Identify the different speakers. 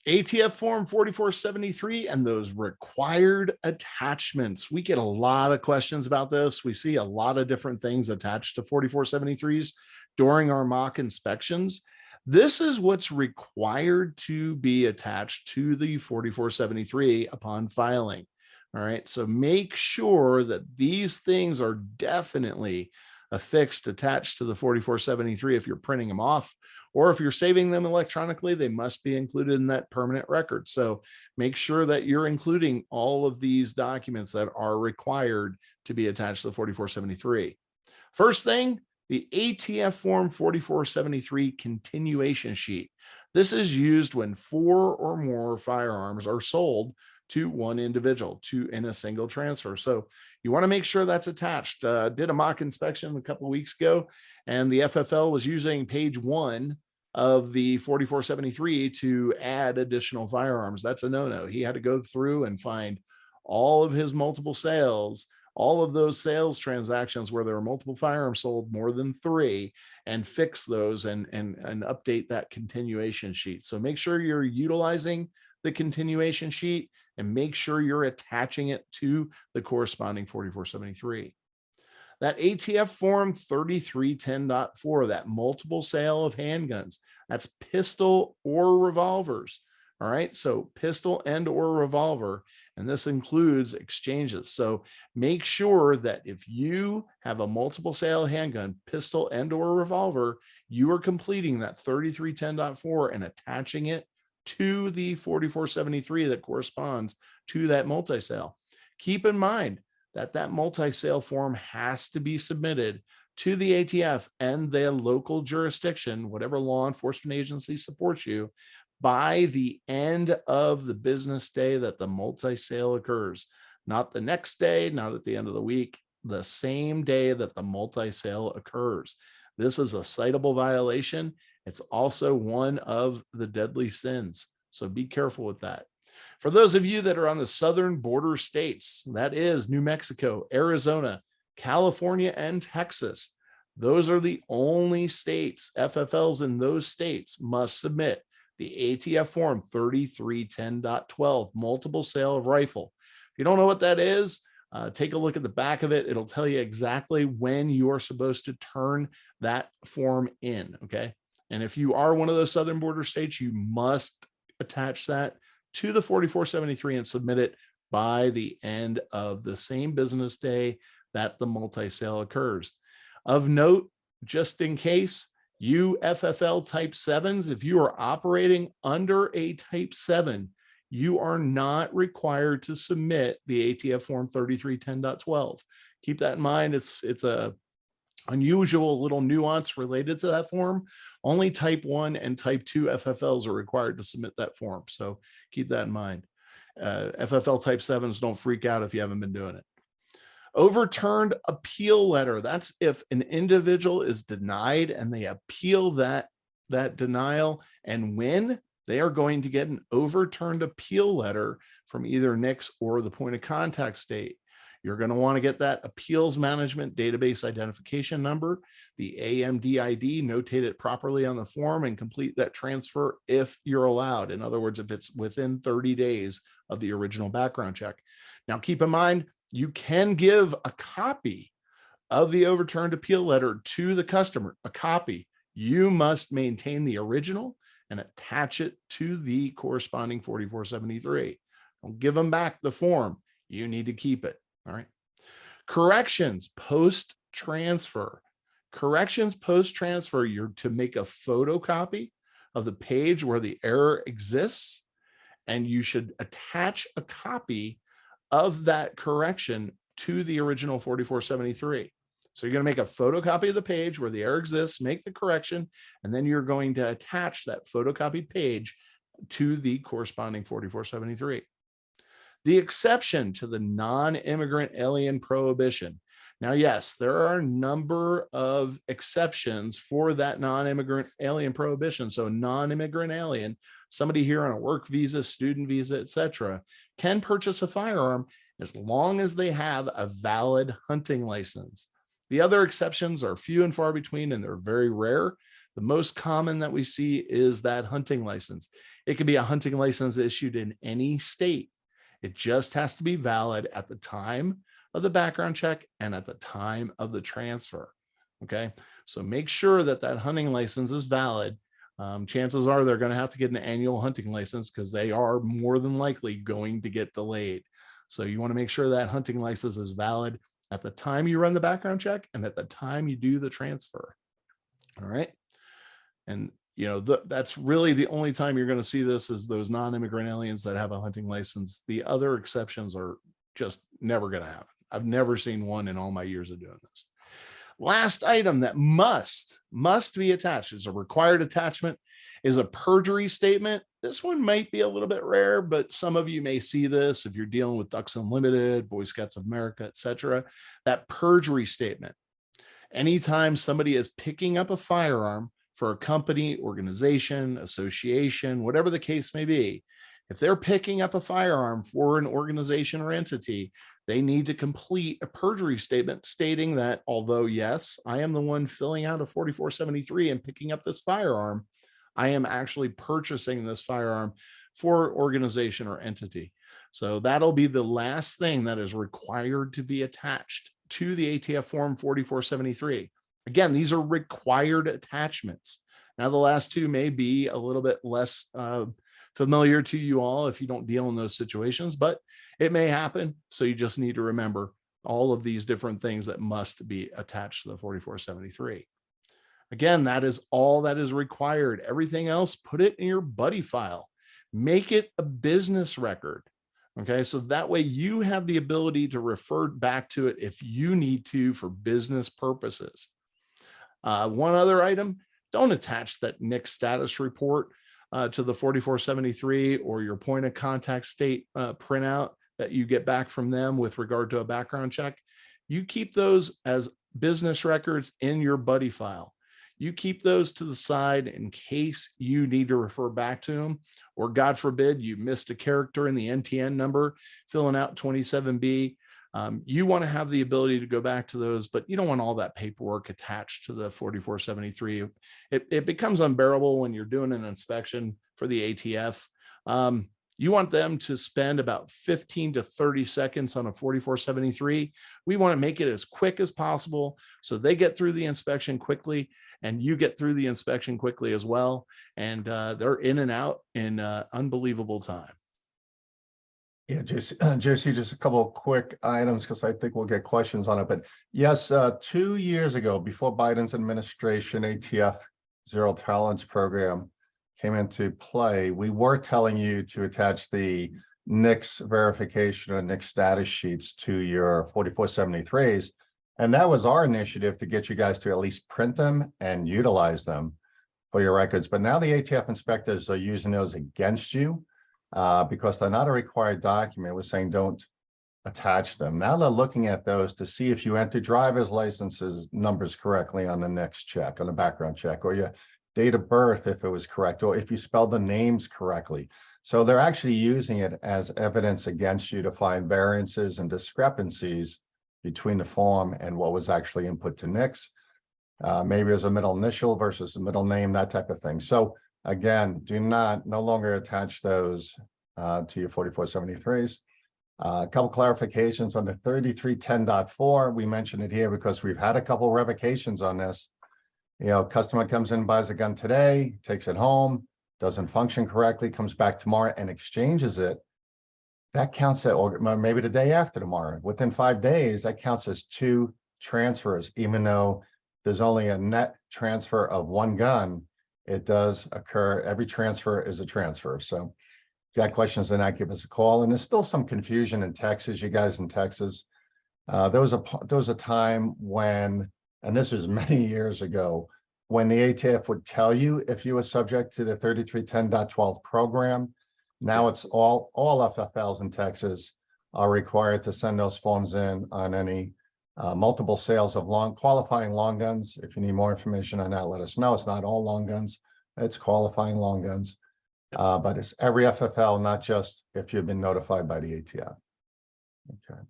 Speaker 1: ATF form 4473 and those required attachments. We get a lot of questions about this. We see a lot of different things attached to 4473s during our mock inspections. This is what's required to be attached to the 4473 upon filing. All right, so make sure that these things are definitely affixed, attached to the 4473 if you're printing them off, or if you're saving them electronically, they must be included in that permanent record. So make sure that you're including all of these documents that are required to be attached to the 4473. First thing, the ATF form 4473 continuation sheet. This is used when 4 or more firearms are sold to one individual in a single transfer. So you want to make sure that's attached. Did a mock inspection a couple of weeks ago, and the FFL was using page 1 of the 4473 to add additional firearms. That's a no-no. He had to go through and find all of his multiple sales, all of those sales transactions where there were multiple firearms sold, more than 3, and fix those and update that continuation sheet. So make sure you're utilizing the continuation sheet and make sure you're attaching it to the corresponding 4473. That ATF form 3310.4, that multiple sale of handguns, that's pistol or revolvers. All right, so pistol and or revolver, and this includes exchanges. So make sure that if you have a multiple sale handgun, pistol and or revolver, you are completing that 3310.4 and attaching it to the 4473 that corresponds to that multi-sale. Keep in mind that that multi-sale form has to be submitted to the ATF and the local jurisdiction, whatever law enforcement agency supports you, by the end of the business day that the multi-sale occurs. Not the next day, not at the end of the week, the same day that the multi-sale occurs. This is a citable violation. It's also one of the deadly sins. So be careful with that. For those of you that are on the southern border states, that is New Mexico, Arizona, California, and Texas, those are the only states. FFLs in those states must submit the ATF form 3310.12, multiple sale of rifle. If you don't know what that is, take a look at the back of it. It'll tell you exactly when you are supposed to turn that form in, okay? And if you are one of those southern border states, you must attach that to the 4473 and submit it by the end of the same business day that the multi-sale occurs. Of note, just in case, you FFL type 7s, if you are operating under a type 7, you are not required to submit the ATF form 3310.12. Keep that in mind. It's a unusual little nuance related to that form. Only type 1 and type 2 FFLs are required to submit that form. So keep that in mind. FFL type 7s, don't freak out if you haven't been doing it. Overturned appeal letter. That's if an individual is denied and they appeal that denial and win, they are going to get an overturned appeal letter from either NICS or the point of contact state. You're going to want to get that appeals management database identification number, the AMDID, notate it properly on the form and complete that transfer if you're allowed. In other words, if it's within 30 days of the original background check. Now, keep in mind, you can give a copy of the overturned appeal letter to the customer, a copy. You must maintain the original and attach it to the corresponding 4473. Don't give them back the form. You need to keep it. All right. Corrections post-transfer. Corrections post-transfer, you're to make a photocopy of the page where the error exists, and you should attach a copy of that correction to the original 4473. So you're going to make a photocopy of the page where the error exists, make the correction, and then you're going to attach that photocopied page to the corresponding 4473. The exception to the non-immigrant alien prohibition. Now, yes, there are a number of exceptions for that non-immigrant alien prohibition. So non-immigrant alien, somebody here on a work visa, student visa, etc., can purchase a firearm as long as they have a valid hunting license. The other exceptions are few and far between, and they're very rare. The most common that we see is that hunting license. It could be a hunting license issued in any state. It just has to be valid at the time of the background check and at the time of the transfer. Okay, so make sure that that hunting license is valid. Chances are they're going to have to get an annual hunting license because they are more than likely going to get delayed. So you want to make sure that hunting license is valid at the time you run the background check and at the time you do the transfer. All right. And that's really the only time you're going to see this is those non-immigrant aliens that have a hunting license. The other exceptions are just never going to happen. I've never seen one in all my years of doing this. Last item that must be attached, is a required attachment, is a perjury statement. This one might be a little bit rare, but some of you may see this if you're dealing with Ducks Unlimited, Boy Scouts of America, etc. That perjury statement. Anytime somebody is picking up a firearm for a company, organization, association, whatever the case may be, if they're picking up a firearm for an organization or entity, they need to complete a perjury statement stating that although, yes, I am the one filling out a 4473 and picking up this firearm, I am actually purchasing this firearm for organization or entity. So that'll be the last thing that is required to be attached to the ATF form 4473. Again, these are required attachments. Now, the last two may be a little bit less familiar to you all if you don't deal in those situations, but it may happen. So you just need to remember all of these different things that must be attached to the 4473. Again, that is all that is required. Everything else, put it in your buddy file. Make it a business record. Okay, so that way you have the ability to refer back to it if you need to for business purposes. One other item, don't attach that NICS status report to the 4473 or your point of contact state printout that you get back from them with regard to a background check. You keep those as business records in your buddy file. You keep those to the side in case you need to refer back to them, or God forbid you missed a character in the NTN number filling out 27B. You want to have the ability to go back to those, but you don't want all that paperwork attached to the 4473. It becomes unbearable when you're doing an inspection for the ATF. You want them to spend about 15 to 30 seconds on a 4473. We want to make it as quick as possible so they get through the inspection quickly and you get through the inspection quickly as well. And they're in and out in unbelievable time.
Speaker 2: Yeah, Jesse, just a couple of quick items because I think we'll get questions on it. But yes, 2 years ago, before Biden's administration, ATF Zero Tolerance Program came into play, we were telling you to attach the NICS verification or NICS status sheets to your 4473s. And that was our initiative to get you guys to at least print them and utilize them for your records. But now the ATF inspectors are using those against you because they're not a required document. We're saying don't attach them. Now they're looking at those to see if you enter driver's licenses numbers correctly on the NICS check, on the background check, or your date of birth, if it was correct, or if you spelled the names correctly. So they're actually using it as evidence against you to find variances and discrepancies between the form and what was actually input to NICS. Maybe as a middle initial versus a middle name, that type of thing. So again, no longer attach those to your 4473s. A couple clarifications on the 3310.4. We mentioned it here because we've had a couple revocations on this. Customer comes in, buys a gun today, takes it home, doesn't function correctly, comes back tomorrow and exchanges it. That counts as, or maybe the day after tomorrow. Within 5 days, that counts as 2 transfers, even though there's only a net transfer of 1 gun. It does occur. Every transfer is a transfer. So if you got questions on that, give us a call. And there's still some confusion in Texas, you guys in Texas. There was a time when, and this was many years ago, when the ATF would tell you if you were subject to the 3310.12 program. Now it's all FFLs in Texas are required to send those forms in on any multiple sales of qualifying long guns. If you need more information on that, let us know. It's not all long guns, it's qualifying long guns. But it's every FFL, not just if you've been notified by the ATF. Okay.